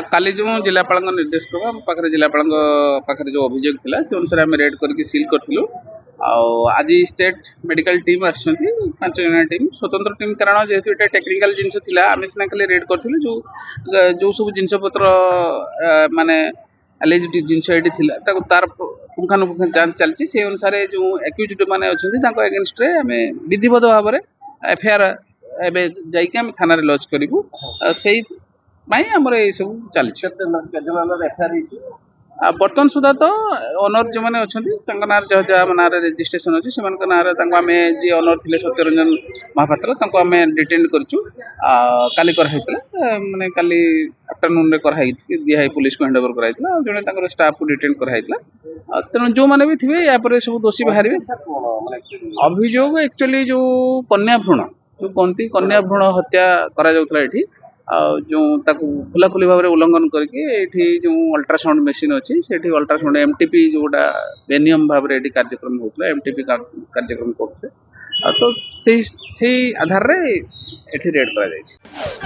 काली जो जिलापाल निर्देश क्रम आम पाखे जिलापाल पाखे जो अभियोग थिला से अनुसार आम रेड करके सील करूँ। आज स्टेट मेडिकल टीम आसुँच 5 जन टीम स्वतंत्र टीम कारण जेहेतु ये टेक्निकल जिनस आम सीना खाली रेड करूँ जो सब जिनपतर माने एलिज जिनस ये तार पुंखानुपुंख जांच चलती से अनुसार जो एक्यूज मैंने अच्छा एगेन्स्ट आम विधिवत भाव में एफआईआर एवं थाना लॉन्च करूँ से आमर ये सब चलती बर्तमान सुधा तो ओनर जो मैंने अच्छा ना जहाँ ना रेजिस्ट्रेशन अच्छी से आम जी ओनर थे सत्यरंजन महापात्र आम डिटेन करूँ काली माने काली आफ्टरनून रे दिहाई पुलिस को हैंड ओवर कराइला जड़े स्टाफ को डिटेन कराइला तेणु जो मैंने भी थे या सब दोषी बाहर अभियोग एक्चुअली जो कन्या भ्रूण जो कहती कन्या भ्रूण हत्या करा जो खुला खुली भाव में उल्लंघन करके जो अल्ट्रासाउंड मेसीन अच्छी से अल्ट्रासाउंड एमटीपी जोटा बेनियम भाव में कार्यक्रम होता एमटीपी कार्यक्रम करते तो से आधार रे रेड कर।